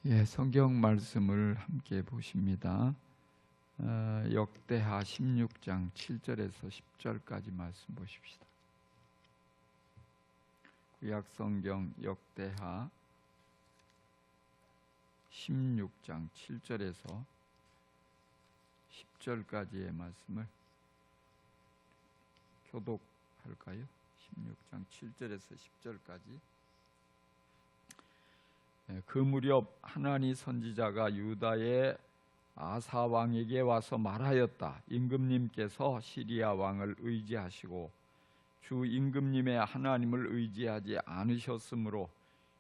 예, 성경 말씀을 함께 보십니다. 역대하 16장 7절에서 10절까지 말씀 보십시다. 구약 성경 역대하 16장 7절에서 10절까지의 말씀을 교독할까요? 16장 7절에서 10절까지. 그 무렵 하나니 선지자가 유다의 아사 왕에게 와서 말하였다. 임금님께서 시리아 왕을 의지하시고 주 임금님의 하나님을 의지하지 않으셨으므로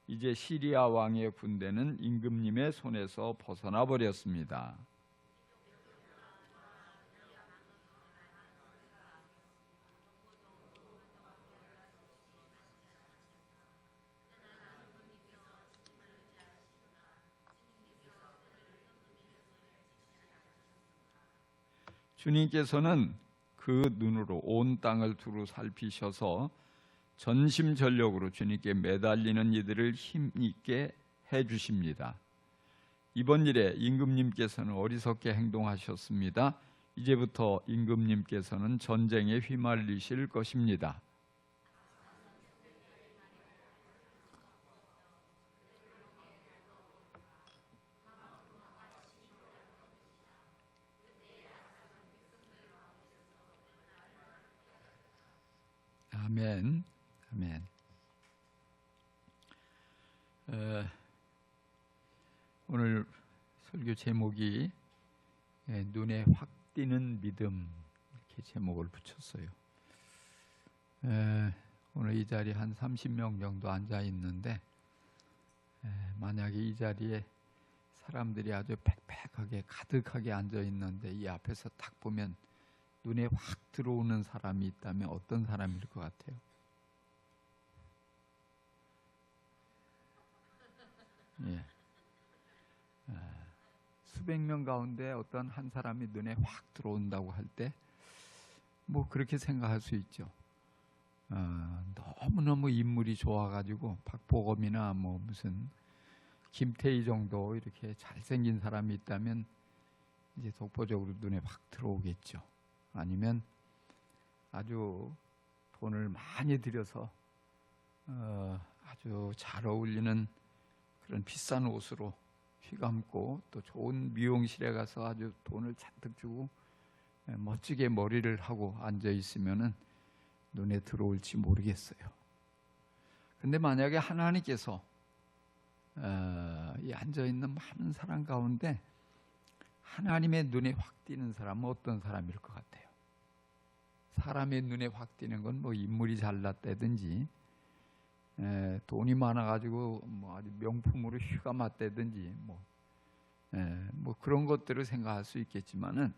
이제 시리아 왕의 군대는 임금님의 손에서 벗어나 버렸습니다. 주님께서는 그 눈으로 온 땅을 두루 살피셔서 전심전력으로 주님께 매달리는 이들을 힘있게 해주십니다. 이번 일에 임금님께서는 어리석게 행동하셨습니다. 이제부터 임금님께서는 전쟁에 휘말리실 것입니다. 아멘. 아멘. 오늘 설교 제목이 눈에 확 띄는 믿음, 이렇게 제목을 붙였어요. 오늘 이 자리에 한 30명 정도 앉아 있는데, 만약에 이 자리에 사람들이 아주 빽빽하게 가득하게 앉아 있는데 이 앞에서 딱 보면 눈에 확 들어오는 사람이 있다면 어떤 사람일 것 같아요? 예. 수백 명 가운데 어떤 한 사람이 눈에 확 들어온다고 할 때 뭐 그렇게 생각할 수 있죠. 너무너무 인물이 좋아가지고 박보검이나 뭐 무슨 김태희 정도 이렇게 잘생긴 사람이 있다면 이제 독보적으로 눈에 확 들어오겠죠. 아니면 아주 돈을 많이 들여서 아주 잘 어울리는 그런 비싼 옷으로 휘감고 또 좋은 미용실에 가서 아주 돈을 잔뜩 주고 멋지게 머리를 하고 앉아 있으면은 눈에 들어올지 모르겠어요. 근데 만약에 하나님께서 이 앉아 있는 많은 사람 가운데 하나님의 눈에 확 띄는 사람은 어떤 사람일 것 같아요? 사람의 눈에 확 띄는 건 뭐 인물이 잘났다든지 돈이 많아가지고 뭐 아주 명품으로 휘감았다든지 뭐 그런 것들을 생각할 수 있겠지만은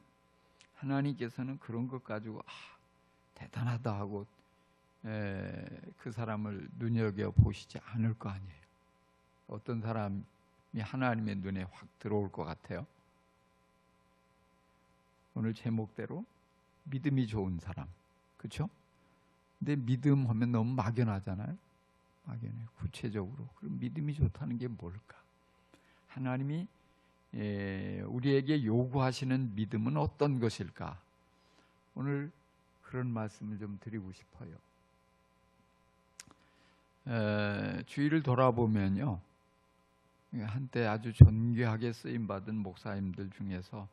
하나님께서는 그런 것 가지고 대단하다 하고 그 사람을 눈여겨 보시지 않을 거 아니에요. 어떤 사람이 하나님의 눈에 확 들어올 것 같아요? 오늘 제목대로 믿음이 좋은 사람, 그렇죠? 근데 믿음 하면 너무 막연하잖아요. 막연해. 구체적으로 그럼 믿음이 좋다는 게 뭘까? 하나님이 우리에게 요구하시는 믿음은 어떤 것일까? 오늘 그런 말씀을 좀 드리고 싶어요. 주위를 돌아보면요, 한때 아주 존귀하게 쓰임받은 목사님들 중에서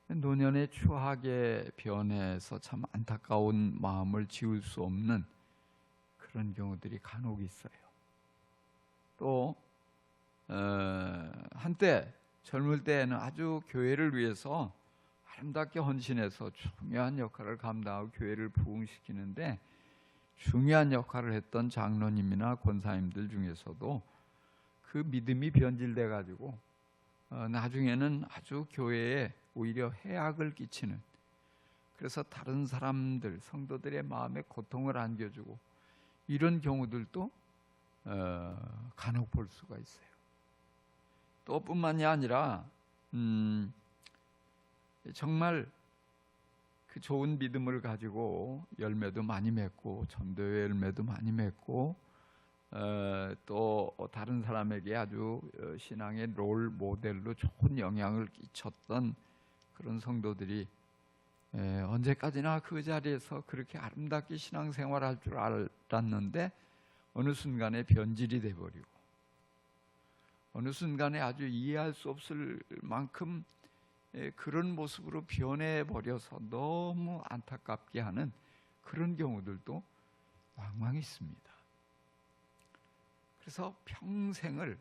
노년의 추하게 변해서 참 안타까운 마음을 지울 수 없는 그런 경우들이 간혹 있어요. 또 한때 젊을 때에는 아주 교회를 위해서 아름답게 헌신해서 중요한 역할을 감당하고 교회를 부흥시키는데 중요한 역할을 했던 장로님이나 권사님들 중에서도 그 믿음이 변질돼 가지고 나중에는 아주 교회에 오히려 해악을 끼치는, 그래서 다른 사람들, 성도들의 마음에 고통을 안겨주고 이런 경우들도 간혹 볼 수가 있어요. 또 뿐만이 아니라 정말 그 좋은 믿음을 가지고 열매도 많이 맺고 전도의 열매도 많이 맺고 또 다른 사람에게 아주 신앙의 롤 모델로 좋은 영향을 끼쳤던 그런 성도들이 언제까지나 그 자리에서 그렇게 아름답게 신앙생활할 줄 알았는데 어느 순간에 변질이 돼버리고 어느 순간에 아주 이해할 수 없을 만큼 그런 모습으로 변해버려서 너무 안타깝게 하는 그런 경우들도 왕왕 있습니다. 그래서 평생을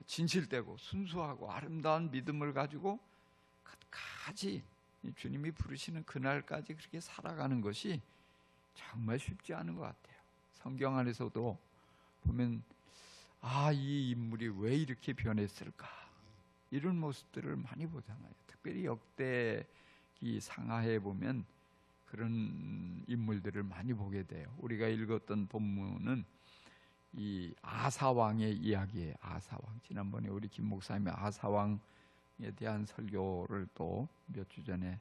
진실되고 순수하고 아름다운 믿음을 가지고 끝까지 주님이 부르시는 그날까지 그렇게 살아가는 것이 정말 쉽지 않은 것 같아요. 성경 안에서도 보면 이 인물이 왜 이렇게 변했을까 이런 모습들을 많이 보잖아요. 특별히 역대기 상하에 보면 그런 인물들을 많이 보게 돼요. 우리가 읽었던 본문은 이 아사왕의 이야기예요. 아사왕. 지난번에 우리 김 목사님이 아사왕에 대한 설교를 또 몇 주 전에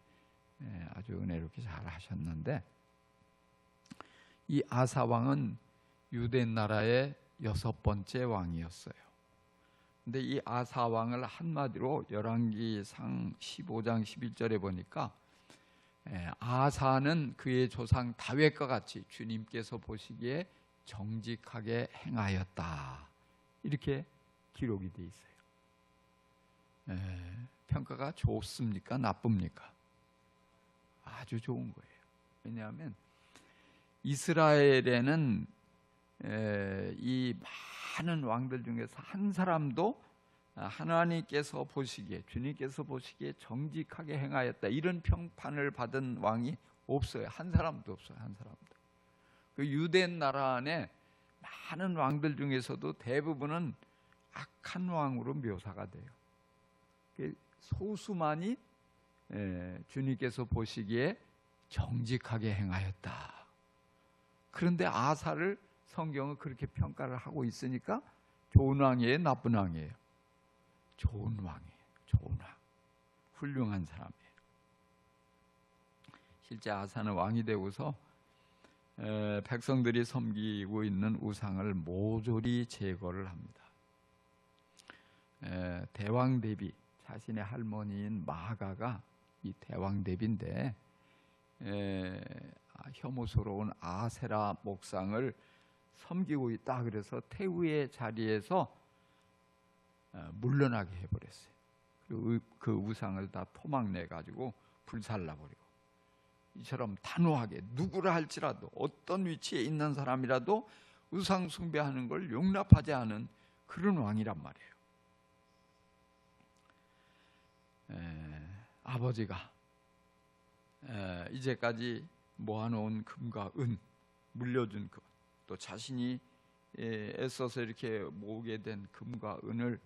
아주 은혜롭게 잘 하셨는데, 이 아사왕은 유대 나라의 6번째 왕이었어요. 근데 이 아사왕을 한마디로 열왕기상 15장 11절에 보니까 아사는 그의 조상 다윗과 같이 주님께서 보시기에 정직하게 행하였다, 이렇게 기록이 돼 있어요. 평가가 좋습니까? 나쁩니까? 아주 좋은 거예요. 왜냐하면 이스라엘에는 이 많은 왕들 중에서 한 사람도 하나님께서 보시기에, 주님께서 보시기에 정직하게 행하였다, 이런 평판을 받은 왕이 없어요. 한 사람도 없어요. 한 사람도. 그 유대 나라 안에 많은 왕들 중에서도 대부분은 악한 왕으로 묘사가 돼요. 소수만이 주님께서 보시기에 정직하게 행하였다. 그런데 아사를 성경은 그렇게 평가를 하고 있으니까 좋은 왕이에요, 나쁜 왕이에요? 좋은 왕이에요. 좋은 왕. 훌륭한 사람이에요. 실제 아사는 왕이 되고서 백성들이 섬기고 있는 우상을 모조리 제거를 합니다. 대왕 대비, 자신의 할머니인 마가가 이 대왕 대비인데 혐오스러운 아세라 목상을 섬기고 있다 그래서 태우의 자리에서 물러나게 해버렸어요. 그리고 그 우상을 다 토막내 가지고 불살라버리고, 이처럼 단호하게 누구라 할지라도 어떤 위치에 있는 사람이라도 우상 숭배하는 걸 용납하지 않은 그런 왕이란 말이에요. 아버지가 이제까지 모아놓은 금과 은, 물려준 것, 또 자신이 애써서 이렇게 모으게 된 금과 은을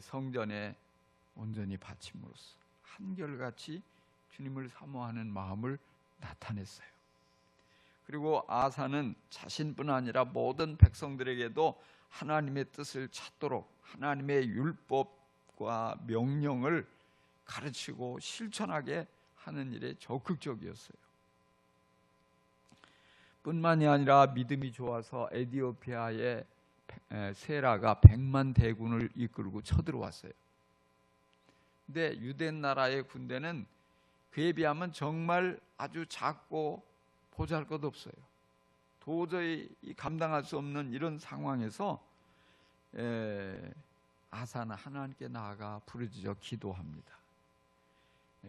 성전에 온전히 바침으로써 한결같이 주님을 사모하는 마음을 나타냈어요. 그리고 아사는 자신뿐 아니라 모든 백성들에게도 하나님의 뜻을 찾도록 하나님의 율법과 명령을 가르치고 실천하게 하는 일에 적극적이었어요. 뿐만이 아니라 믿음이 좋아서 에티오피아의 세라가 100만 대군을 이끌고 쳐들어왔어요. 근데 유대 나라의 군대는 그에 비하면 정말 아주 작고 보잘것없어요. 도저히 감당할 수 없는 이런 상황에서 아사는 하나님께 나아가 부르짖어 기도합니다.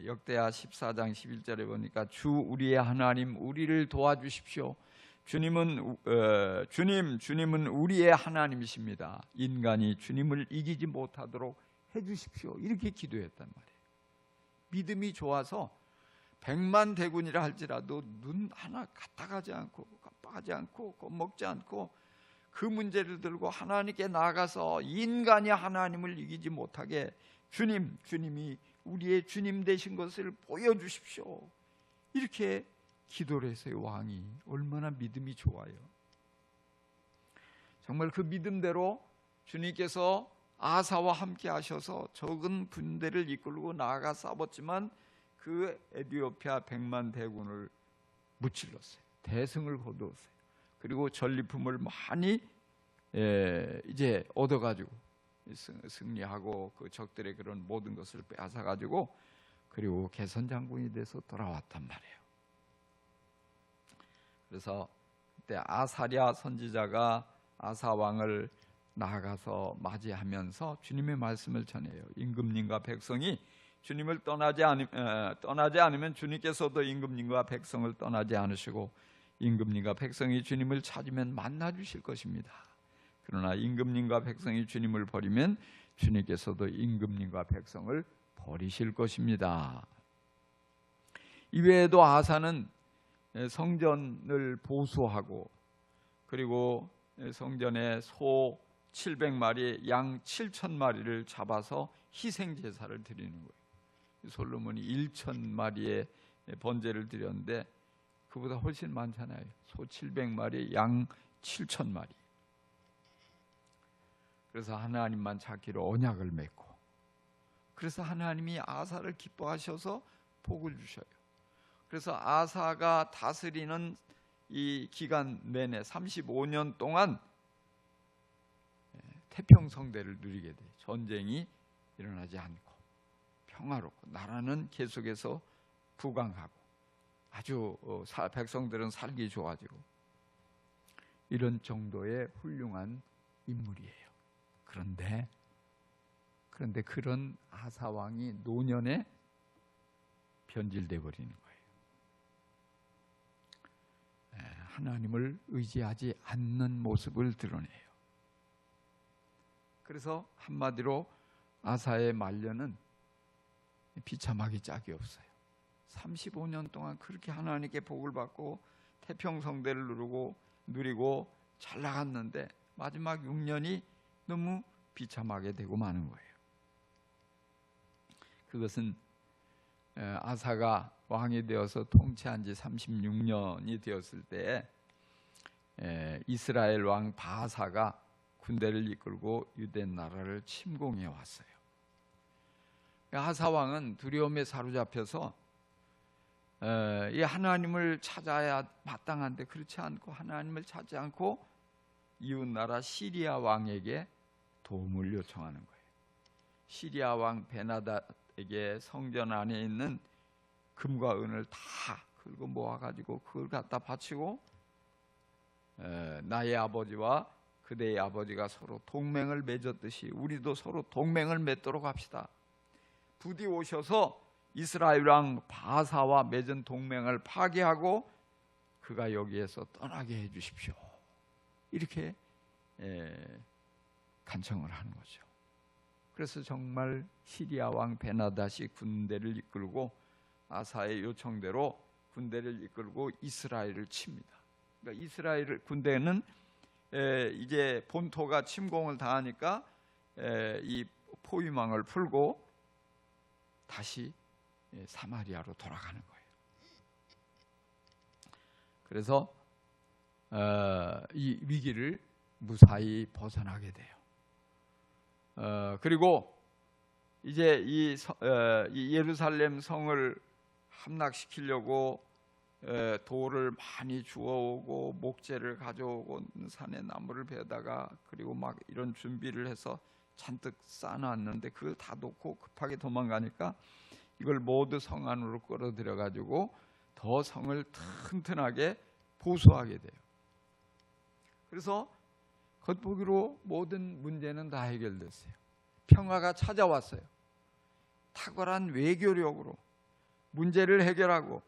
역대하 14장 11절에 보니까 주 우리의 하나님, 우리를 도와주십시오. 주님은 우리의 하나님이십니다. 인간이 주님을 이기지 못하도록 해주십시오. 이렇게 기도했단 말이에요. 믿음이 좋아서 100만 대군이라 할지라도 눈 하나 가지 않고 깜빡하지 않고 겁먹지 않고 그 문제를 들고 하나님께 나아가서 인간이 하나님을 이기지 못하게 주님이 우리의 주님 되신 것을 보여주십시오. 이렇게 기도를 했어요. 왕이 얼마나 믿음이 좋아요. 정말 그 믿음대로 주님께서 아사와 함께 하셔서 적은 군대를 이끌고 나아가 싸웠지만 그 에티오피아 100만 대군을 무찔렀어요. 대승을 거두었어요. 그리고 전리품을 많이 이제 얻어가지고 승리하고 그 적들의 그런 모든 것을 빼앗아가지고 그리고 개선장군이 돼서 돌아왔단 말이에요. 그래서 그때 아사랴 선지자가 아사 왕을 나아가서 맞이하면서 주님의 말씀을 전해요. 임금님과 백성이 주님을 떠나지 않으면 주님께서도 임금님과 백성을 떠나지 않으시고 임금님과 백성이 주님을 찾으면 만나 주실 것입니다. 그러나 임금님과 백성이 주님을 버리면 주님께서도 임금님과 백성을 버리실 것입니다. 이외에도 아사는 성전을 보수하고 그리고 성전에 소 700마리, 양 7,000마리를 잡아서 희생 제사를 드리는 거예요. 솔로몬이 1,000마리의 번제를 드렸는데 그보다 훨씬 많잖아요. 소 700마리, 양 7,000마리. 그래서 하나님만 찾기로 언약을 맺고, 그래서 하나님이 아사를 기뻐하셔서 복을 주셔요. 그래서 아사가 다스리는 이 기간 내내 35년 동안 태평성대를 누리게 돼요. 전쟁이 일어나지 않고 평화롭고 나라는 계속해서 부강하고 아주 백성들은 살기 좋아지고 이런 정도의 훌륭한 인물이에요. 그런데 그런 아사 왕이 노년에 변질돼 버리는 거예요. 하나님을 의지하지 않는 모습을 드러내요. 그래서 한마디로 아사의 말년은 비참하기 짝이 없어요. 35년 동안 그렇게 하나님께 복을 받고 태평성대를 누리고 잘 나갔는데 마지막 6년이 너무 비참하게 되고 마는 거예요. 그것은 아사가 왕이 되어서 통치한 지 36년이 되었을 때 이스라엘 왕 바사가 군대를 이끌고 유대 나라를 침공해 왔어요. 아사 왕은 두려움에 사로잡혀서 이 하나님을 찾아야 마땅한데 그렇지 않고 하나님을 찾지 않고 이웃 나라 시리아 왕에게 도움을 요청하는 거예요. 시리아 왕 베나닷에게 성전 안에 있는 금과 은을 다 긁어 모아가지고 그걸 갖다 바치고 나의 아버지와 그대의 아버지가 서로 동맹을 맺었듯이 우리도 서로 동맹을 맺도록 합시다. 부디 오셔서 이스라엘 왕 바사와 맺은 동맹을 파괴하고 그가 여기에서 떠나게 해주십시오. 이렇게 간청을 하는 거죠. 그래서 정말 시리아 왕 베나닷이 군대를 이끌고 아사의 요청대로 군대를 이끌고 이스라엘을 칩니다. 그러니까 이스라엘 군대는 이제 본토가 침공을 당하니까 이 포위망을 풀고 다시 사마리아로 돌아가는 거예요. 그래서 이 위기를 무사히 벗어나게 돼요. 그리고 이제 이 예루살렘 성을 함락시키려고 돌을 많이 주워오고 목재를 가져오고 산에 나무를 베다가 그리고 막 이런 준비를 해서 잔뜩 쌓아놨는데 그걸 다 놓고 급하게 도망가니까 이걸 모두 성 안으로 끌어들여 가지고 더 성을 튼튼하게 보수하게 돼요. 그래서 겉보기로 모든 문제는 다 해결됐어요. 평화가 찾아왔어요. 탁월한 외교력으로 문제를 해결하고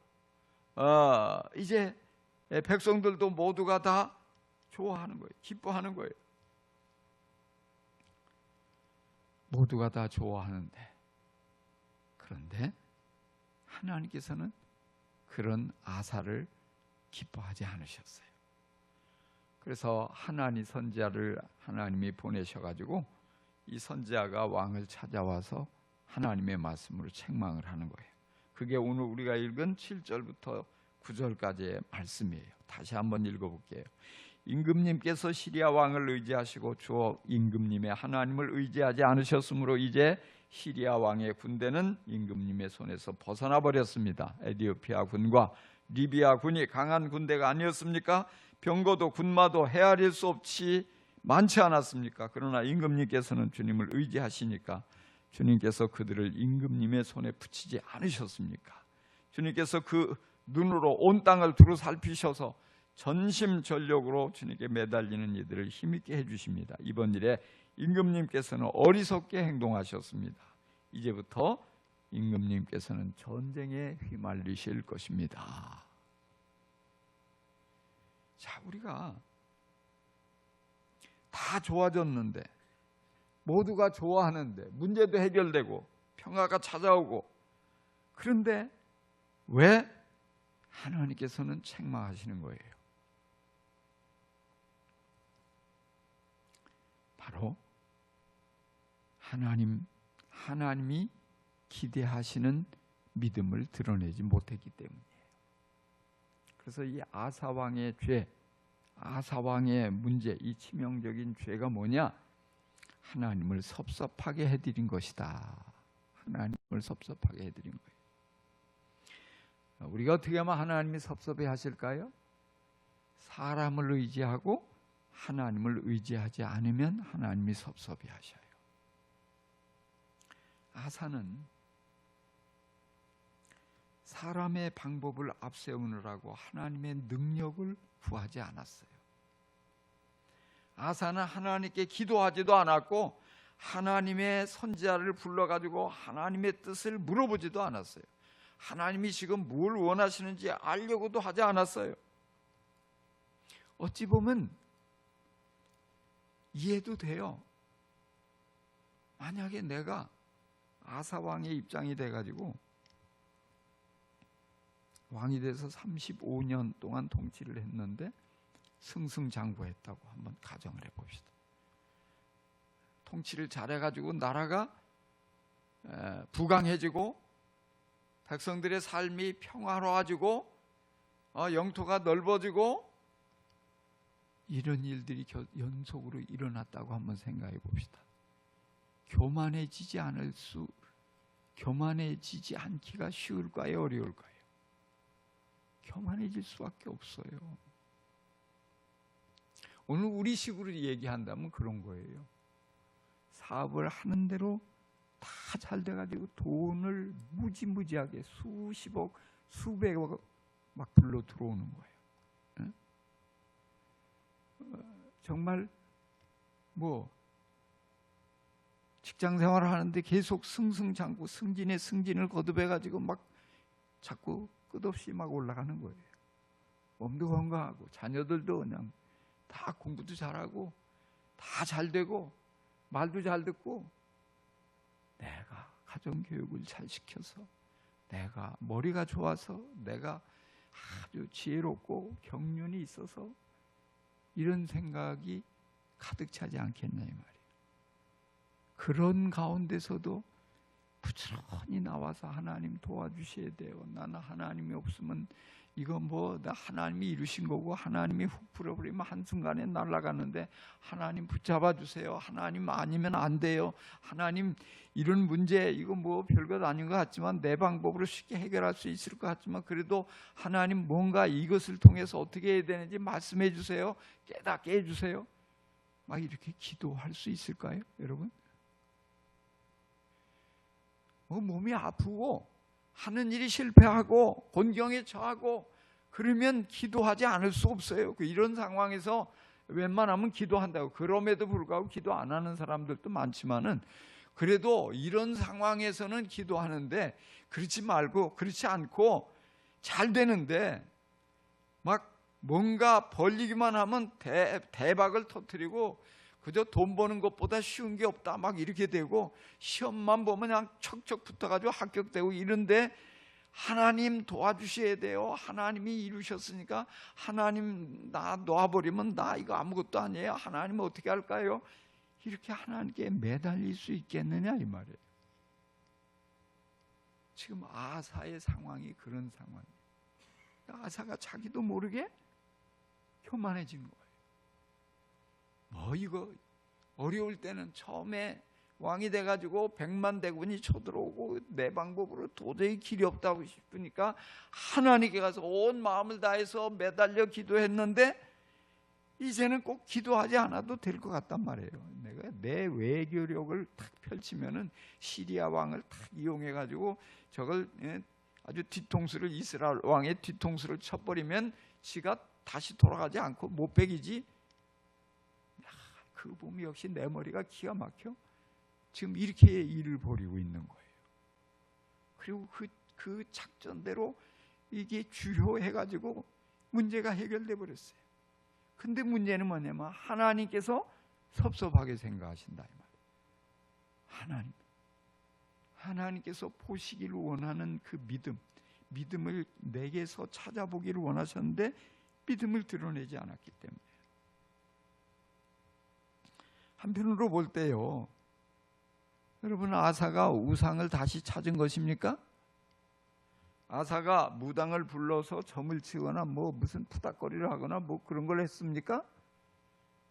이제 백성들도 모두가 다 좋아하는 거예요. 기뻐하는 거예요. 모두가 다 좋아하는데 그런데 하나님께서는 그런 아사를 기뻐하지 않으셨어요. 그래서 하나니 선지자를 하나님이 보내셔가지고 이 선지자가 왕을 찾아와서 하나님의 말씀으로 책망을 하는 거예요. 그게 오늘 우리가 읽은 7절부터 9절까지의 말씀이에요. 다시 한번 읽어볼게요. 임금님께서 시리아 왕을 의지하시고 주어 임금님의 하나님을 의지하지 않으셨으므로 이제 시리아 왕의 군대는 임금님의 손에서 벗어나 버렸습니다. 에디오피아 군과 리비아 군이 강한 군대가 아니었습니까? 병거도 군마도 헤아릴 수 없이 많지 않았습니까? 그러나 임금님께서는 주님을 의지하시니까 주님께서 그들을 임금님의 손에 붙이지 않으셨습니까? 주님께서 그 눈으로 온 땅을 두루 살피셔서 전심전력으로 주님께 매달리는 이들을 힘있게 해주십니다. 이번 일에 임금님께서는 어리석게 행동하셨습니다. 이제부터 임금님께서는 전쟁에 휘말리실 것입니다. 자, 우리가 다 좋아졌는데, 모두가 좋아하는데, 문제도 해결되고 평화가 찾아오고, 그런데 왜 하나님께서는 책망하시는 거예요? 바로 하나님이 기대하시는 믿음을 드러내지 못했기 때문이에요. 그래서 이 아사왕의 죄, 아사왕의 문제, 이 치명적인 죄가 뭐냐? 하나님을 섭섭하게 해드린 것이다. 하나님을 섭섭하게 해드린 거예요. 우리가 어떻게 하면 하나님이 섭섭해 하실까요? 사람을 의지하고 하나님을 의지하지 않으면 하나님이 섭섭해 하셔요. 아사는 사람의 방법을 앞세우느라고 하나님의 능력을 구하지 않았어요. 아사는 하나님께 기도하지도 않았고 하나님의 선지자를 불러가지고 하나님의 뜻을 물어보지도 않았어요. 하나님이 지금 뭘 원하시는지 알려고도 하지 않았어요. 어찌 보면 이해도 돼요. 만약에 내가 아사왕의 입장이 돼가지고 왕이 돼서 35년 동안 통치를 했는데 승승장구했다고 한번 가정을 해봅시다. 통치를 잘해가지고 나라가 부강해지고 백성들의 삶이 평화로워지고 영토가 넓어지고 이런 일들이 연속으로 일어났다고 한번 생각해 봅시다. 교만해지지 않기가 쉬울까요? 어려울까요? 교만해질 수밖에 없어요. 오늘 우리식으로 얘기한다면 그런 거예요. 사업을 하는 대로 다 잘 돼가지고 돈을 무지무지하게 수십억, 수백억 막 불러 들어오는 거예요. 정말 직장 생활을 하는데 계속 승승장구, 승진에 승진을 거듭해가지고 막 자꾸 끝없이 막 올라가는 거예요. 몸도 건강하고 자녀들도 그냥 다 공부도 잘하고 다 잘되고 말도 잘 듣고 내가 가정교육을 잘 시켜서 내가 머리가 좋아서 내가 아주 지혜롭고 경륜이 있어서 이런 생각이 가득 차지 않겠냐 이 말이에요. 그런 가운데서도 부지런히 나와서 하나님 도와주셔야 돼요. 나는 하나님이 없으면 이거 나 하나님이 이루신 거고 하나님이 훅 불어버리면 한순간에 날아가는데 하나님 붙잡아 주세요. 하나님 아니면 안 돼요. 하나님 이런 문제 이거 별것 아닌 것 같지만 내 방법으로 쉽게 해결할 수 있을 것 같지만 그래도 하나님 뭔가 이것을 통해서 어떻게 해야 되는지 말씀해 주세요. 깨닫게 해주세요. 막 이렇게 기도할 수 있을까요, 여러분? 몸이 아프고 하는 일이 실패하고 곤경에 처하고 그러면 기도하지 않을 수 없어요. 이런 상황에서 웬만하면 기도한다고. 그럼에도 불구하고 기도 안 하는 사람들도 많지만은 그래도 이런 상황에서는 기도하는데 그렇지 않고 잘 되는데 막 뭔가 벌리기만 하면 대박을 터뜨리고 그저 돈 버는 것보다 쉬운 게 없다 막 이렇게 되고 시험만 보면 그냥 척척 붙어가지고 합격되고 이런데 하나님 도와주셔야 돼요. 하나님이 이루셨으니까 하나님 나 놓아버리면 나 이거 아무것도 아니에요. 하나님은 어떻게 할까요? 이렇게 하나님께 매달릴 수 있겠느냐 이 말이에요. 지금 아사의 상황이 그런 상황이에요. 아사가 자기도 모르게 교만해진 거예요. 이거 어려울 때는 처음에 왕이 돼가지고 100만 대군이 쳐들어오고 내 방법으로 도저히 길이 없다고 싶으니까 하나님께 가서 온 마음을 다해서 매달려 기도했는데 이제는 꼭 기도하지 않아도 될 것 같단 말이에요. 내가 내 외교력을 탁 펼치면은 시리아 왕을 탁 이용해 가지고 저걸 아주 뒤통수를, 이스라엘 왕의 뒤통수를 쳐버리면 지가 다시 돌아가지 않고 못 베기지. 그 보면 역시 내 머리가 기가 막혀. 지금 이렇게 일을 벌이고 있는 거예요. 그리고 그 작전대로 이게 주효해가지고 문제가 해결돼 버렸어요. 근데 문제는 뭐냐면 하나님께서 섭섭하게 생각하신다 이 말이에요. 하나님께서 보시기를 원하는 그 믿음을 내게서 찾아보기를 원하셨는데 믿음을 드러내지 않았기 때문에. 한편으로 볼 때요, 여러분, 아사가 우상을 다시 찾은 것입니까? 아사가 무당을 불러서 점을 치거나 뭐 무슨 푸닥거리를 하거나 뭐 그런 걸 했습니까?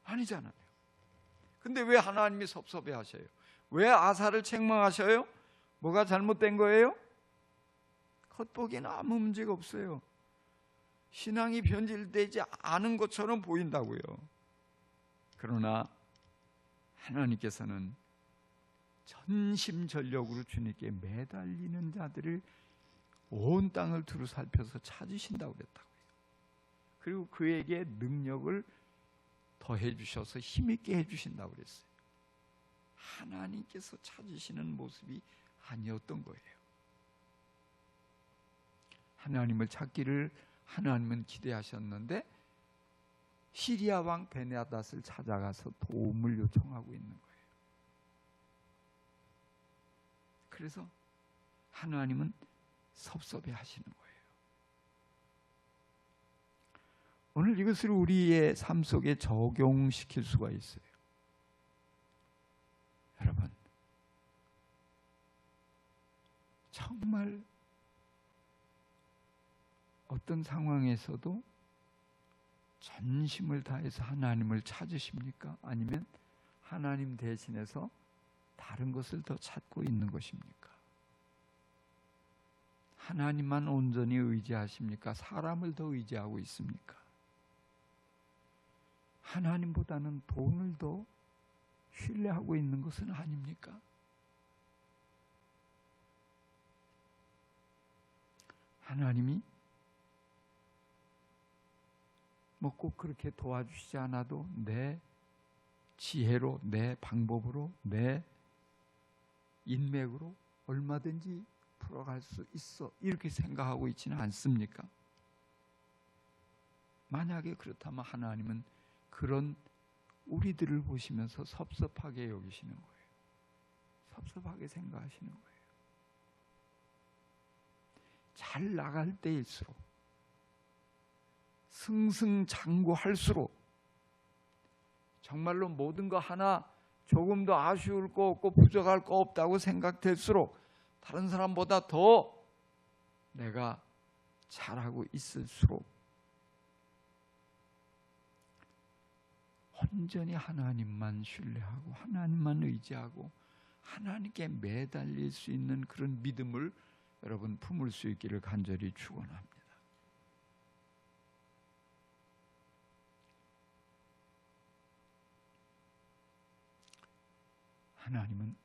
아니잖아요. 근데 왜 하나님이 섭섭해 하셔요? 왜 아사를 책망하셔요? 뭐가 잘못된 거예요? 겉보기에는 아무 문제가 없어요. 신앙이 변질되지 않은 것처럼 보인다고요. 그러나 하나님께서는 전심전력으로 주님께 매달리는 자들을 온 땅을 두루 살펴서 찾으신다고 그랬다고요. 그리고 그에게 능력을 더해 주셔서 힘있게 해주신다고 그랬어요. 하나님께서 찾으시는 모습이 아니었던 거예요. 하나님을 찾기를 하나님은 기대하셨는데 시리아 왕 베냐닷을 찾아가서 도움을 요청하고 있는 거예요. 그래서 하나님은 섭섭해 하시는 거예요. 오늘 이것을 우리의 삶 속에 적용시킬 수가 있어요. 여러분, 정말 어떤 상황에서도 전심을 다해서 하나님을 찾으십니까? 아니면 하나님 대신해서 다른 것을 더 찾고 있는 것입니까? 하나님만 온전히 의지하십니까? 사람을 더 의지하고 있습니까? 하나님보다는 돈을 더 신뢰하고 있는 것은 아닙니까? 하나님이 뭐 꼭 그렇게 도와주시지 않아도 내 지혜로, 내 방법으로, 내 인맥으로 얼마든지 풀어갈 수 있어, 이렇게 생각하고 있지는 않습니까? 만약에 그렇다면 하나님은 그런 우리들을 보시면서 섭섭하게 여기시는 거예요. 섭섭하게 생각하시는 거예요. 잘 나갈 때일수록, 승승장구할수록, 정말로 모든 거 하나 조금 더 아쉬울 거 없고 부족할 거 없다고 생각될수록 다른 사람보다 더 내가 잘하고 있을수록 온전히 하나님만 신뢰하고 하나님만 의지하고 하나님께 매달릴 수 있는 그런 믿음을 여러분 품을 수 있기를 간절히 축원합니다. 하나님은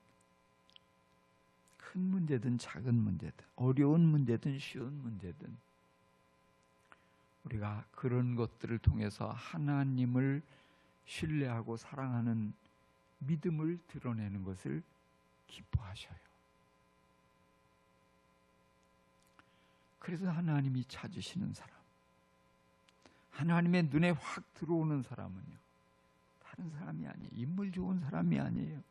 큰 문제든 작은 문제든 어려운 문제든 쉬운 문제든 우리가 그런 것들을 통해서 하나님을 신뢰하고 사랑하는 믿음을 드러내는 것을 기뻐하셔요. 그래서 하나님이 찾으시는 사람, 하나님의 눈에 확 들어오는 사람은요, 다른 사람이 아니에요. 인물 좋은 사람이 아니에요.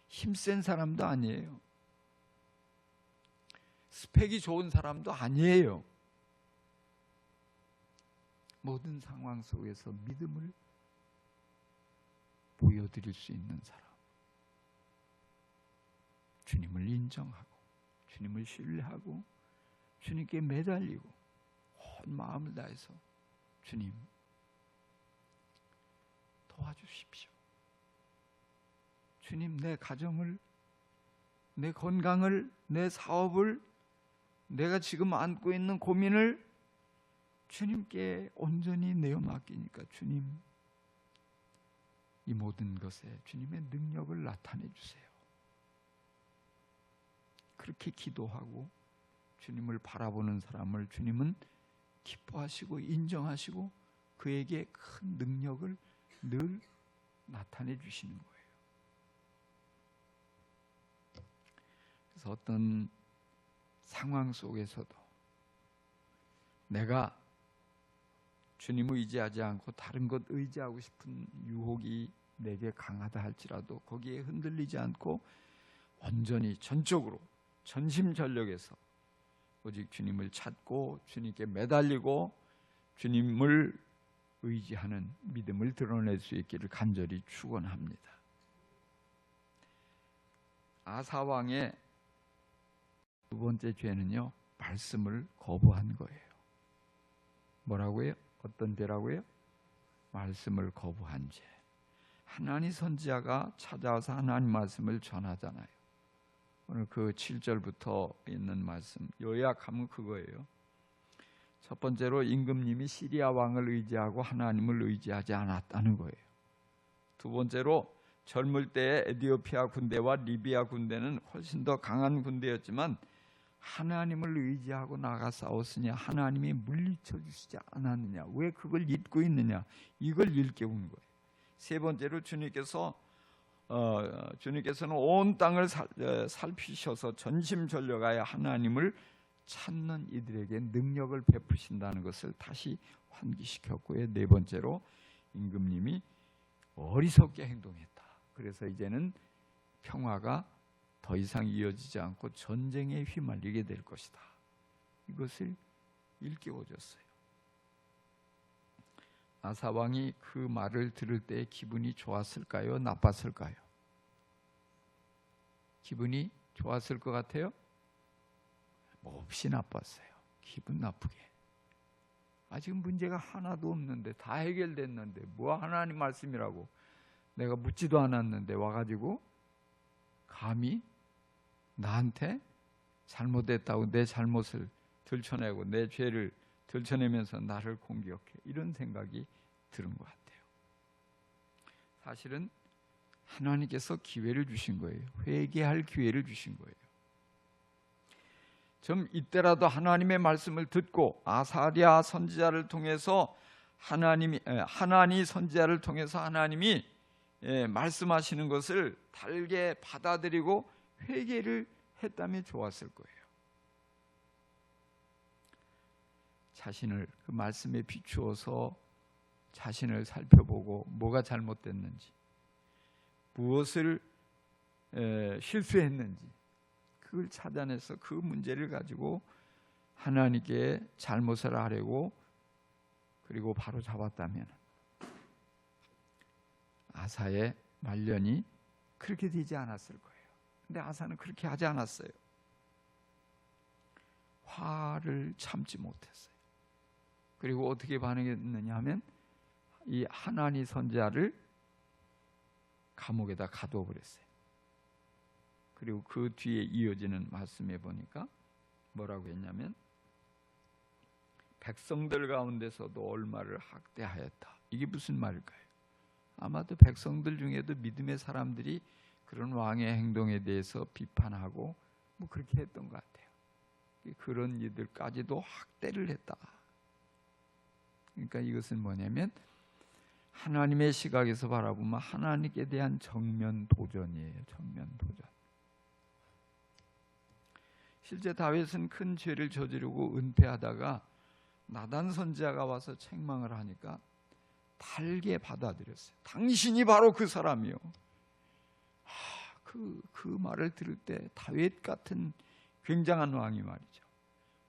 힘센 사람도 아니에요. 스펙이 좋은 사람도 아니에요. 모든 상황 속에서 믿음을 보여드릴 수 있는 사람, 주님을 인정하고 주님을 신뢰하고 주님께 매달리고 온 마음을 다해서 주님 도와주십시오. 주님, 내 가정을, 내 건강을, 내 사업을, 내가 지금 안고 있는 고민을 주님께 온전히 내어 맡기니까 주님 이 모든 것에 주님의 능력을 나타내 주세요. 그렇게 기도하고 주님을 바라보는 사람을 주님은 기뻐하시고 인정하시고 그에게 큰 능력을 늘 나타내 주시는 거예요. 그래서 어떤 상황 속에서도 내가 주님을 의지하지 않고 다른 것 의지하고 싶은 유혹이 내게 강하다 할지라도 거기에 흔들리지 않고 온전히 전적으로 전심전력에서 오직 주님을 찾고 주님께 매달리고 주님을 의지하는 믿음을 드러낼 수 있기를 간절히 축원합니다. 아사 왕의 두 번째 죄는요, 말씀을 거부한 거예요. 뭐라고요? 어떤 죄라고요? 말씀을 거부한 죄. 하나님 선지자가 찾아와서 하나님 말씀을 전하잖아요. 오늘 그 7절부터 있는 말씀 요약하면 그거예요. 첫 번째로 임금님이 시리아 왕을 의지하고 하나님을 의지하지 않았다는 거예요. 두 번째로 젊을 때의 에티오피아 군대와 리비아 군대는 훨씬 더 강한 군대였지만 하나님을 의지하고 나가 싸웠으니 하나님이 물리쳐 주시지 않았느냐, 왜 그걸 잊고 있느냐, 이걸 일깨운 거예요. 세 번째로 주님께서는 온 땅을 살피셔서 전심전력하여 하나님을 찾는 이들에게 능력을 베푸신다는 것을 다시 환기시켰고요. 네 번째로 임금님이 어리석게 행동했다. 그래서 이제는 평화가 더 이상 이어지지 않고 전쟁에 휘말리게 될 것이다. 이것을 일깨워줬어요. 아사 왕이 그 말을 들을 때 기분이 좋았을까요? 나빴을까요? 기분이 좋았을 것 같아요? 몹시 나빴어요. 기분 나쁘게. 지금 문제가 하나도 없는데, 다 해결됐는데 뭐 하나님 말씀이라고 내가 묻지도 않았는데 와가지고 감히 나한테 잘못했다고 내 잘못을 들춰내고 내 죄를 들춰내면서 나를 공격해, 이런 생각이 들은 것 같아요. 사실은 하나님께서 기회를 주신 거예요. 회개할 기회를 주신 거예요. 좀 이때라도 하나님의 말씀을 듣고 아사랴 선지자를 통해서 하나니 선지자를 통해서 하나님이 말씀하시는 것을 달게 받아들이고 회개를 했다면 좋았을 거예요. 자신을 그 말씀에 비추어서 자신을 살펴보고 뭐가 잘못됐는지, 무엇을 실수했는지 그걸 찾아내서 그 문제를 가지고 하나님께 잘못을 아뢰고 그리고 바로 잡았다면 아사의 말년이 그렇게 되지 않았을 거예요. 근데 아사는 그렇게 하지 않았어요. 화를 참지 못했어요. 그리고 어떻게 반응했느냐 하면 이 하나니 선지자를 감옥에다 가두어 버렸어요. 그리고 그 뒤에 이어지는 말씀에 보니까 뭐라고 했냐면 백성들 가운데서도 얼마를 학대하였다. 이게 무슨 말일까요? 아마도 백성들 중에도 믿음의 사람들이 그런 왕의 행동에 대해서 비판하고 뭐 그렇게 했던 것 같아요. 그런 이들까지도 학대를 했다. 그러니까 이것은 뭐냐면 하나님의 시각에서 바라보면 하나님께 대한 정면 도전이에요. 정면 도전. 실제 다윗은 큰 죄를 저지르고 은폐하다가 나단 선지자가 와서 책망을 하니까 달게 받아들였어요. 당신이 바로 그 사람이요. 그 말을 들을 때 다윗 같은 굉장한 왕이 말이죠.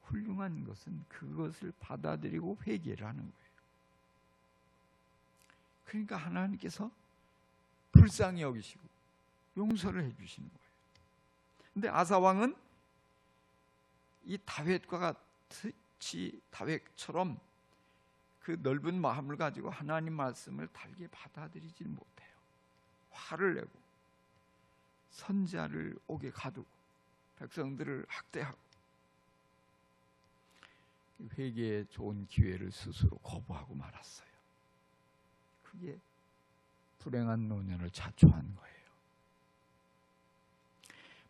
훌륭한 것은 그것을 받아들이고 회개를 하는 거예요. 그러니까 하나님께서 불쌍히 여기시고 용서를 해주시는 거예요. 근데 아사 왕은 이 다윗과 같이 다윗처럼 그 넓은 마음을 가지고 하나님 말씀을 달게 받아들이지 못해요. 화를 내고 선지자를 옥에 가두고 백성들을 학대하고 회개에 좋은 기회를 스스로 거부하고 말았어요. 그게 불행한 노년을 자초한 거예요.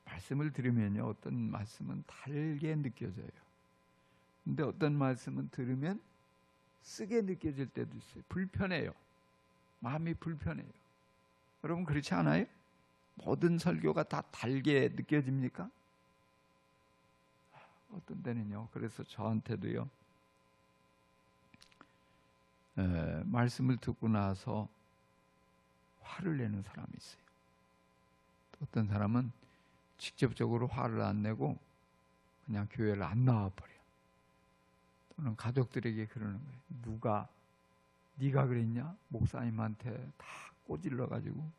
말씀을 들으면요, 어떤 말씀은 달게 느껴져요. 근데 어떤 말씀은 들으면 쓰게 느껴질 때도 있어요. 불편해요. 마음이 불편해요. 여러분 그렇지 않아요? 모든 설교가 다 달게 느껴집니까? 어떤 때는요. 그래서 저한테도요, 말씀을 듣고 나서 화를 내는 사람이 있어요. 어떤 사람은 직접적으로 화를 안 내고 그냥 교회를 안 나와버려. 또는 가족들에게 그러는 거예요. 누가 네가 그랬냐? 목사님한테 다 꼬질러가지고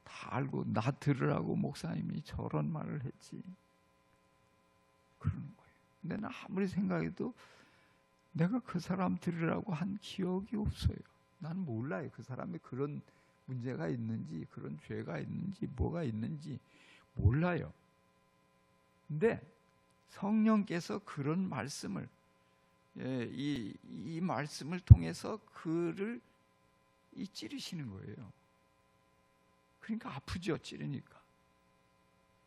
다 알고 나 들으라고 목사님이 저런 말을 했지. 그러는 거예요. 근데 나 아무리 생각해도 내가 그 사람 들으라고 한 기억이 없어요. 나는 몰라요. 그 사람이 그런 문제가 있는지, 그런 죄가 있는지, 뭐가 있는지 몰라요. 근데 성령께서 그런 말씀을, 이 말씀을 통해서 그를 찌르시는 거예요. 그러니까 아프죠, 찌르니까.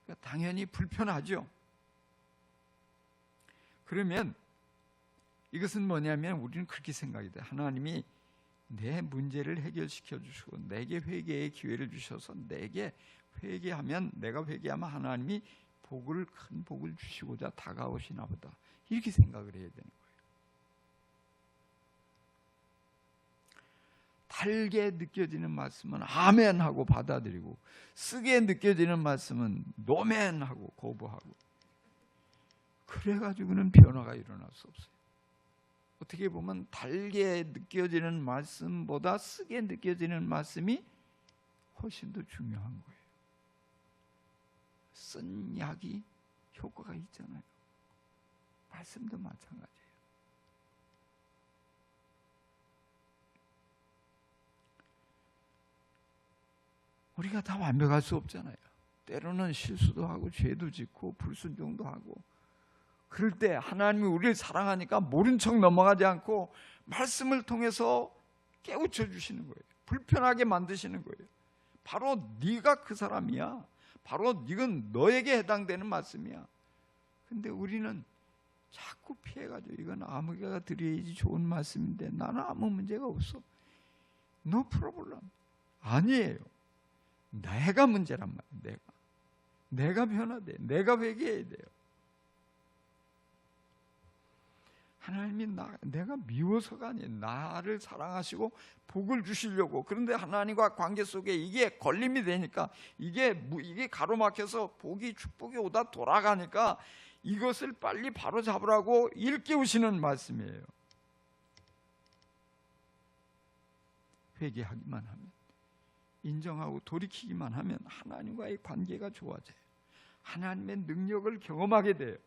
그러니까 당연히 불편하죠. 그러면 이것은 뭐냐면 우리는 그렇게 생각이 돼요. 하나님이 내 문제를 해결시켜 주시고 내게 회개의 기회를 주셔서 내게 회개하면, 내가 회개하면 하나님이 큰 복을 주시고자 다가오시나 보다, 이렇게 생각을 해야 되는 거예요. 달게 느껴지는 말씀은 아멘 하고 받아들이고, 쓰게 느껴지는 말씀은 노멘 하고 거부하고, 그래가지고는 변화가 일어날 수 없어요. 어떻게 보면 달게 느껴지는 말씀보다 쓰게 느껴지는 말씀이 훨씬 더 중요한 거예요. 쓴 약이 효과가 있잖아요. 말씀도 마찬가지예요. 우리가 다 완벽할 수 없잖아요. 때로는 실수도 하고 죄도 짓고 불순종도 하고, 그럴 때 하나님이 우리를 사랑하니까 모른 척 넘어가지 않고 말씀을 통해서 깨우쳐 주시는 거예요. 불편하게 만드시는 거예요. 바로 네가 그 사람이야. 바로 이건 너에게 해당되는 말씀이야. 근데 우리는 자꾸 피해가지고 이건 아무개가 드려야지 좋은 말씀인데 나는 아무 문제가 없어. No problem. 아니에요. 내가 문제란 말이에요. 내가 변화돼. 내가 회개해야 돼요. 하나님이 내가 미워서가 아니에요. 나를 사랑하시고 복을 주시려고. 그런데 하나님과 관계 속에 이게 걸림이 되니까, 이게 가로막혀서 축복이 오다 돌아가니까 이것을 빨리 바로 잡으라고 일깨우시는 말씀이에요. 회개하기만 하면, 인정하고 돌이키기만 하면 하나님과의 관계가 좋아져요. 하나님의 능력을 경험하게 돼요.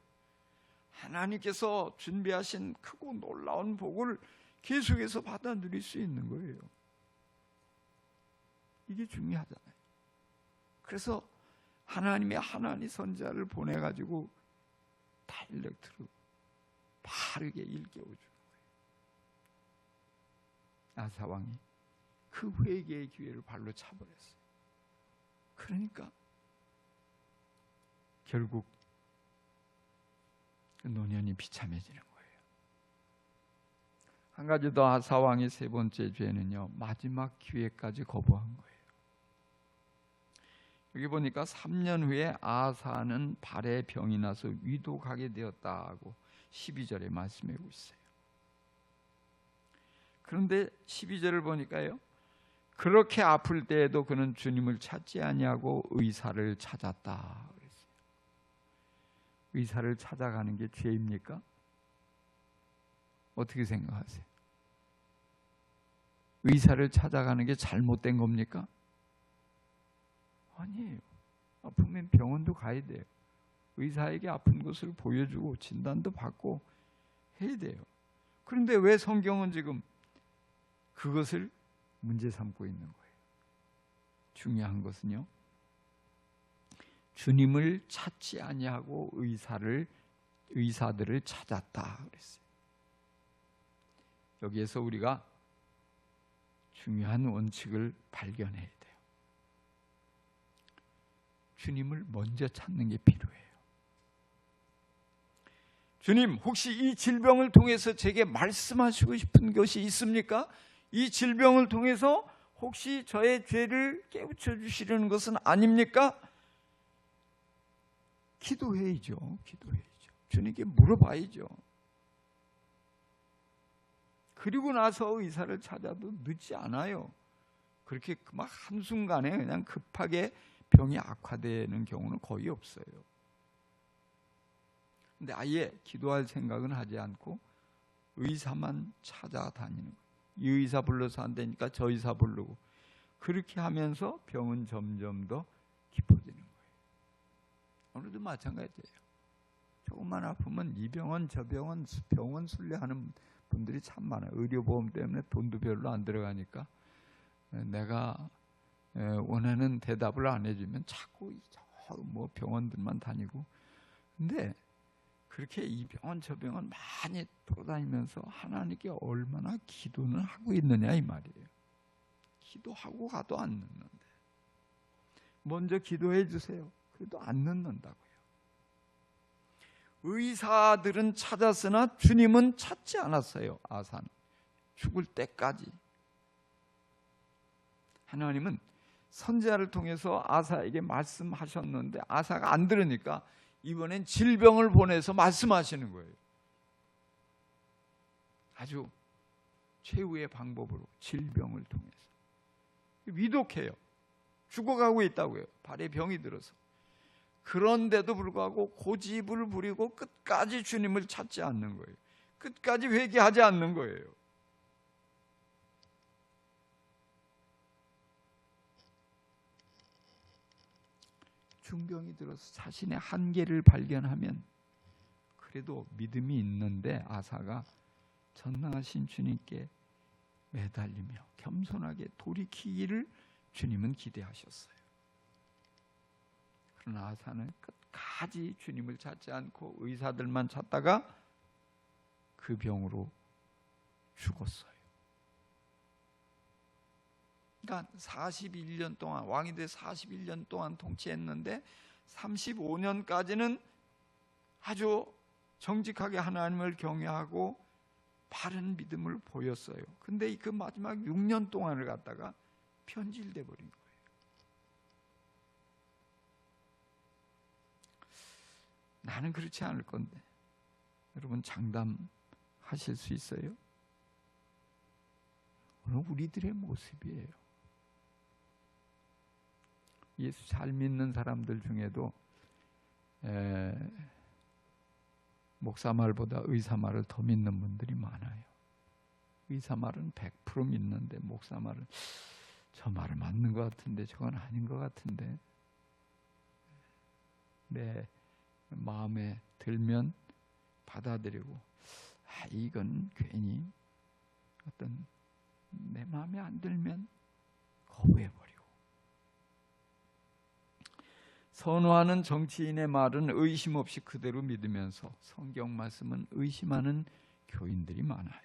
하나님께서 준비하신 크고 놀라운 복을 계속해서 받아 누릴 수 있는 거예요. 이게 중요하잖아요. 그래서 하나님의 하나님 선지자를 보내가지고 다이렉트로 바르게 일깨워주는 거예요. 아사 왕이 그 회개의 기회를 발로 차버렸어요. 그러니까 결국 노년이 비참해지는 거예요. 한 가지 더, 아사 왕의 세 번째 죄는요, 마지막 기회까지 거부한 거예요. 여기 보니까 3년 후에 아사는 발에 병이 나서 위독하게 되었다고 12절에 말씀하고 있어요. 그런데 12절을 보니까요, 그렇게 아플 때에도 그는 주님을 찾지 아니하고 의사를 찾았다 그랬어요. 의사를 찾아가는 게 죄입니까? 어떻게 생각하세요? 의사를 찾아가는 게 잘못된 겁니까? 아니에요. 아프면 병원도 가야 돼요. 의사에게 아픈 것을 보여주고 진단도 받고 해야 돼요. 그런데 왜 성경은 지금 그것을 문제 삼고 있는 거예요? 중요한 것은요, 주님을 찾지 아니하고 의사들을 찾았다 그랬어요. 여기에서 우리가 중요한 원칙을 발견해야 돼요. 주님을 먼저 찾는 게 필요해요. 주님, 혹시 이 질병을 통해서 제게 말씀하시고 싶은 것이 있습니까? 이 질병을 통해서 혹시 저의 죄를 깨우쳐 주시려는 것은 아닙니까? 기도해야죠. 주님께 물어봐야죠. 그리고 나서 의사를 찾아도 늦지 않아요. 그렇게 막 한순간에 그냥 급하게 병이 악화되는 경우는 거의 없어요. 근데 아예 기도할 생각은 하지 않고 의사만 찾아다니는 거예요. 이 의사 불러서 안 되니까 저 의사 부르고, 그렇게 하면서 병은 점점 더 깊어지는 거예요. 오늘도 마찬가지예요. 조금만 아프면 이 병원 저 병원 순례하는 분들이 참 많아요. 의료보험 때문에 돈도 별로 안 들어가니까 내가 원하는 대답을 안 해주면 자꾸 뭐 병원들만 다니고. 근데 그렇게 이 병원 저 병원 많이 돌아다니면서 하나님께 얼마나 기도는 하고 있느냐 이 말이에요. 기도하고 가도 안 늦는데 먼저 기도해 주세요. 그래도 안 늦는다고요. 의사들은 찾았으나 주님은 찾지 않았어요. 아사는 죽을 때까지. 하나님은 선지자를 통해서 아사에게 말씀하셨는데 아사가 안 들으니까 이번엔 질병을 보내서 말씀하시는 거예요. 아주 최후의 방법으로 질병을 통해서. 위독해요. 죽어가고 있다고요. 발에 병이 들어서. 그런데도 불구하고 고집을 부리고 끝까지 주님을 찾지 않는 거예요. 끝까지 회개하지 않는 거예요. 중병이 들어서 자신의 한계를 발견하면 그래도 믿음이 있는데 아사가 전능하신 주님께 매달리며 겸손하게 돌이키기를 주님은 기대하셨어요. 그러나 아사는 끝까지 주님을 찾지 않고 의사들만 찾다가 그 병으로 죽었어요. 그러니까 41년 동안 왕이 돼 41년 동안 통치했는데 35년까지는 아주 정직하게 하나님을 경외하고 바른 믿음을 보였어요. 근데 그 마지막 6년 동안을 갖다가 변질돼 버린 거예요. 나는 그렇지 않을 건데 여러분 장담하실 수 있어요? 오늘 우리들의 모습이에요. 예수 잘 믿는 사람들 중에도 목사 말보다 의사 말을 더 믿는 분들이 많아요. 의사 말은 100% 믿는데 목사 말은 저 말은 맞는 것 같은데 저건 아닌 것 같은데 내 마음에 들면 받아들이고 이건 괜히 어떤 내 마음에 안 들면 거부해버리고. 선호하는 정치인의 말은 의심 없이 그대로 믿으면서 성경 말씀은 의심하는 교인들이 많아요.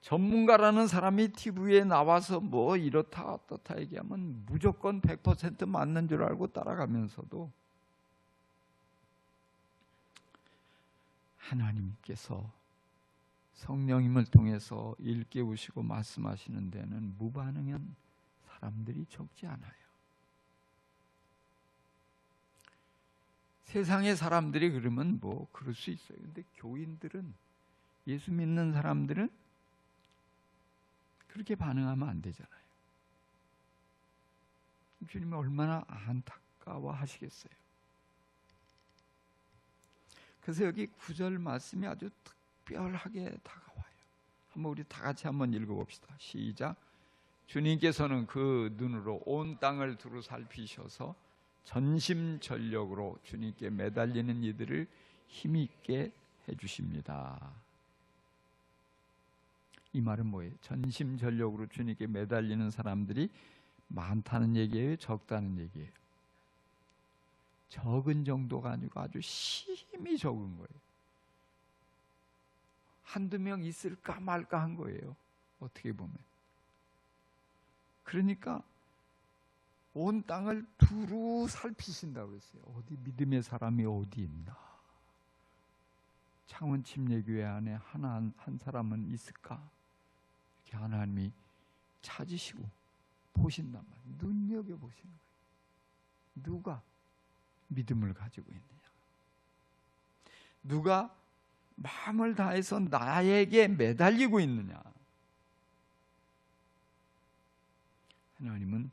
전문가라는 사람이 TV에 나와서 뭐 이렇다 어떻다 얘기하면 무조건 100% 맞는 줄 알고 따라가면서도 하나님께서 성령님을 통해서 일깨우시고 말씀하시는 데는 무반응한 사람들이 적지 않아요. 세상의 사람들이 그러면 뭐 그럴 수 있어요. 근데 교인들은, 예수 믿는 사람들은 그렇게 반응하면 안 되잖아요. 주님이 얼마나 안타까워 하시겠어요. 그래서 여기 9절 말씀이 아주 특별하게 다가와요. 한번 우리 다 같이 한번 읽어봅시다. 시작. 주님께서는 그 눈으로 온 땅을 두루 살피셔서 전심전력으로 주님께 매달리는 이들을 힘있게 해주십니다. 이 말은 뭐예요? 전심전력으로 주님께 매달리는 사람들이 많다는 얘기예요? 적다는 얘기예요? 적은 정도가 아니고 아주 심히 적은 거예요. 한두 명 있을까 말까 한 거예요. 어떻게 보면. 그러니까 온 땅을 두루 살피신다고 했어요. 어디 믿음의 사람이 어디 있나. 창원 침례교회 안에 한 사람은 있을까? 이렇게 하나님이 찾으시고 보신단 말이에요. 눈여겨보시는 거예요. 누가 믿음을 가지고 있느냐. 누가 마음을 다해서 나에게 매달리고 있느냐. 하나님은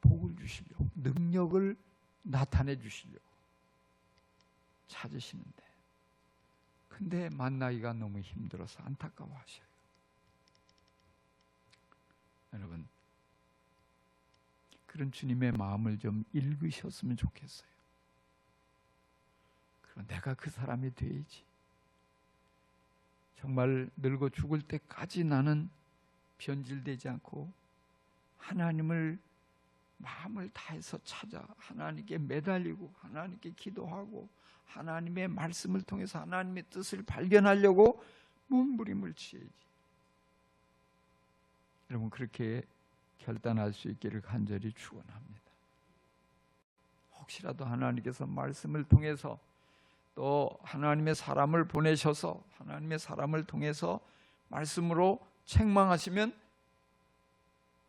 복을 주시려고, 능력을 나타내 주시려고 찾으시는데, 근데 만나기가 너무 힘들어서 안타까워하셔요. 여러분, 그런 주님의 마음을 좀 읽으셨으면 좋겠어요. 그럼 내가 그 사람이 돼야지. 정말 늙어 죽을 때까지 나는 변질되지 않고 하나님을 마음을 다해서 찾아 하나님께 매달리고 하나님께 기도하고 하나님의 말씀을 통해서 하나님의 뜻을 발견하려고 몸부림을 치야지. 여러분, 그렇게 결단할 수 있기를 간절히 축원합니다. 혹시라도 하나님께서 말씀을 통해서 또 하나님의 사람을 보내셔서 하나님의 사람을 통해서 말씀으로 책망하시면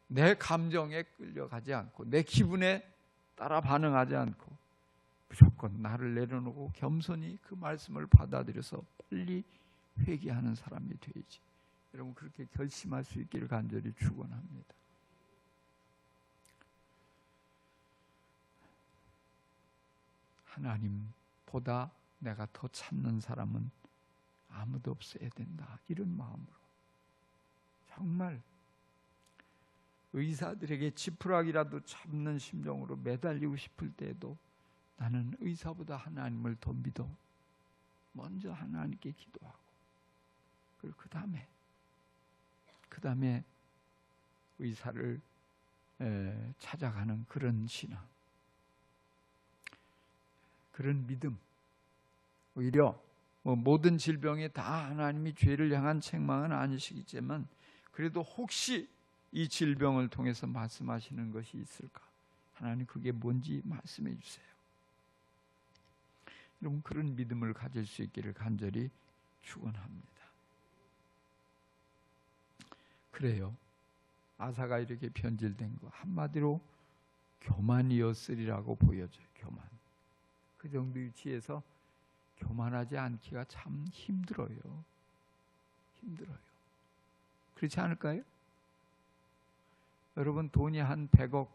내 감정에 끌려가지 않고 내 기분에 따라 반응하지 않고 무조건 나를 내려놓고 겸손히 그 말씀을 받아들여서 빨리 회개하는 사람이 되야지. 여러분, 그렇게 결심할 수 있기를 간절히 축원합니다. 하나님보다 내가 더 찾는 사람은 아무도 없어야 된다. 이런 마음으로 정말 의사들에게 지푸라기라도 잡는 심정으로 매달리고 싶을 때에도 나는 의사보다 하나님을 더 믿어. 먼저 하나님께 기도하고 그리고 그 다음에 의사를 찾아가는 그런 신앙, 그런 믿음. 오히려 모든 질병에 다 하나님이 죄를 향한 책망은 아니시겠지만 그래도 혹시 이 질병을 통해서 말씀하시는 것이 있을까? 하나님 그게 뭔지 말씀해 주세요. 여러분, 그런 믿음을 가질 수 있기를 간절히 축원합니다. 그래요. 아사가 이렇게 변질된 거 한마디로 교만이었으리라고 보여져요. 교만. 그 정도 위치에서 교만하지 않기가 참 힘들어요. 힘들어요. 그렇지 않을까요? 여러분, 돈이 한 100억,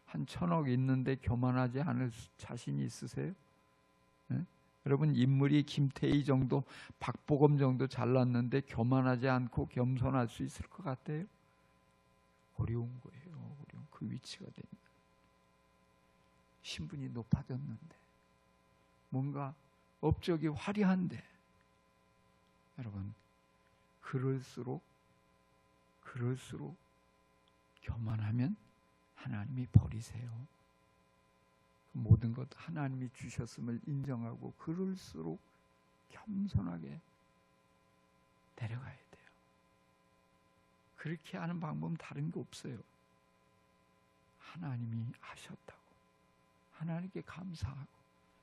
한 1000억 있는데 교만하지 않을 자신이 있으세요? 네? 여러분, 인물이 김태희 정도, 박보검 정도 잘났는데 교만하지 않고 겸손할 수 있을 것 같아요? 어려운 거예요. 어려운 그 위치가 됩니다. 신분이 높아졌는데 뭔가 업적이 화려한데 여러분, 그럴수록 교만하면 하나님이 버리세요. 모든 것 하나님이 주셨음을 인정하고 그럴수록 겸손하게 데려가야 돼요. 그렇게 하는 방법은 다른 게 없어요. 하나님이 하셨다고 하나님께 감사하고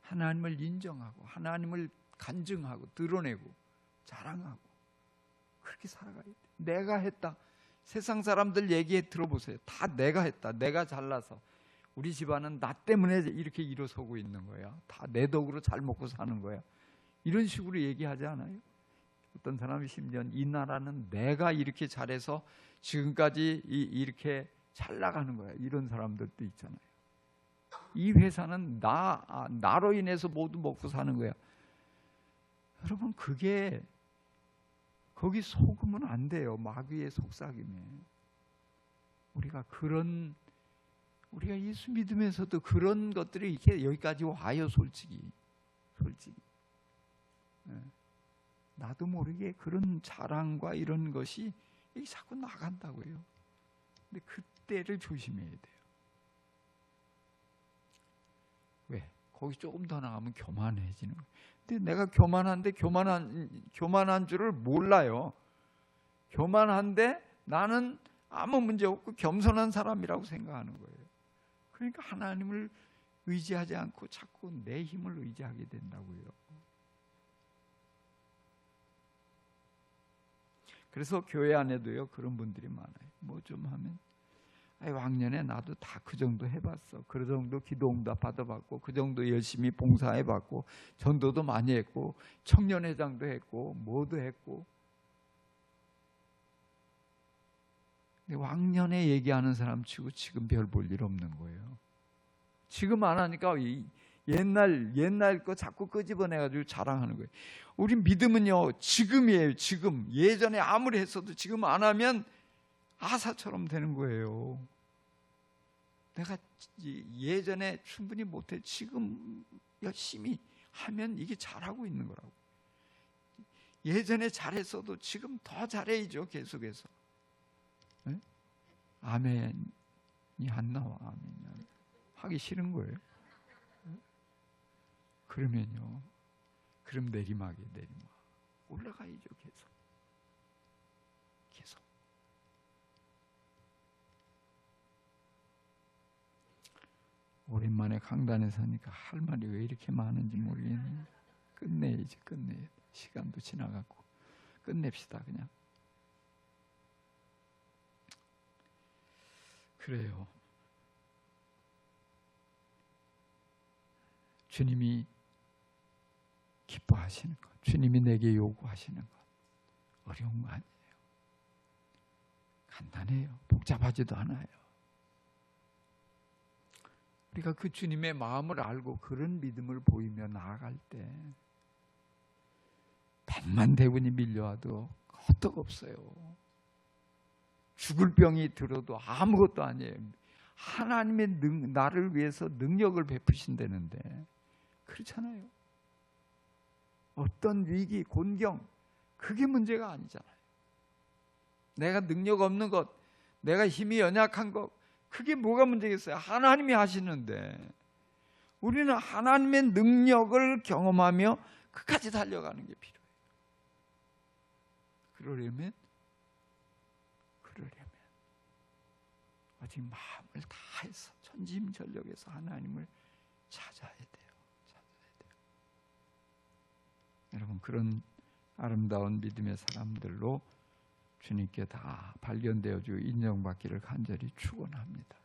하나님을 인정하고 하나님을 간증하고 드러내고 자랑하고 그렇게 살아가야 돼요. 내가 했다. 세상 사람들 얘기 들어보세요. 다 내가 했다. 내가 잘나서 우리 집안은 나 때문에 이렇게 일어서고 있는 거야. 다 내 덕으로 잘 먹고 사는 거야. 이런 식으로 얘기하지 않아요? 어떤 사람이 심지어 이 나라는 내가 이렇게 잘해서 지금까지 이렇게 잘 나가는 거야. 이런 사람들도 있잖아요. 이 회사는 나로 인해서 모두 먹고 사는 거야. 여러분, 그게 거기 속으면 안 돼요. 마귀의 속삭임에. 우리가 예수 믿으면서도 그런 것들이 이렇게 여기까지 와요. 솔직히. 나도 모르게 그런 자랑과 이런 것이 자꾸 나간다고요. 근데 그때를 조심해야 돼요. 왜? 거기 조금 더 나가면 교만해지는 거예요. 근데 내가 교만한데 교만한 줄을 몰라요. 교만한데 나는 아무 문제 없고 겸손한 사람이라고 생각하는 거예요. 그러니까 하나님을 의지하지 않고 자꾸 내 힘을 의지하게 된다고요. 그래서 교회 안에도요 그런 분들이 많아요. 뭐 좀 하면 왕년에 나도 다 그 정도 해봤어. 그 정도 기도 응답 받아봤고 그 정도 열심히 봉사해봤고 전도도 많이 했고 청년회장도 했고 뭐도 했고. 근데 왕년에 얘기하는 사람 치고 지금 별 볼 일 없는 거예요. 지금 안 하니까 옛날 거 자꾸 끄집어내가지고 자랑하는 거예요. 우리 믿음은요 지금이에요. 지금. 예전에 아무리 했어도 지금 안 하면 아사처럼 되는 거예요. 내가 예전에 충분히 못해 지금 열심히 하면 이게 잘하고 있는 거라고. 예전에 잘했어도 지금 더 잘해야죠. 계속해서. 네? 아멘이 안 나와. 아멘이 안 나와. 하기 싫은 거예요. 그러면요. 그럼 내리막이에요. 내리막. 올라가야죠. 계속. 오랜만에 강단에 서니까 할 말이 왜 이렇게 많은지 모르겠네요. 끝내야지. 끝내야 돼. 시간도 지나갔고 끝냅시다. 그냥. 그래요. 주님이 기뻐하시는 것, 주님이 내게 요구하시는 것 어려운 거 아니에요. 간단해요. 복잡하지도 않아요. 우리가 그 주님의 마음을 알고 그런 믿음을 보이며 나아갈 때 100만 대군이 밀려와도 헛떡없어요. 죽을 병이 들어도 아무것도 아니에요. 하나님의 나를 위해서 능력을 베푸신다는데 그렇잖아요. 어떤 위기, 곤경 그게 문제가 아니잖아요. 내가 능력 없는 것, 내가 힘이 연약한 것 그게 뭐가 문제겠어요? 하나님이 하시는데 우리는 하나님의 능력을 경험하며 끝까지 달려가는 게 필요해요. 그러려면 오직 마음을 다해서 전심전력해서 하나님을 찾아야 돼요. 여러분 그런 아름다운 믿음의 사람들로 주님께 다 발견되어지고 인정받기를 간절히 축원합니다.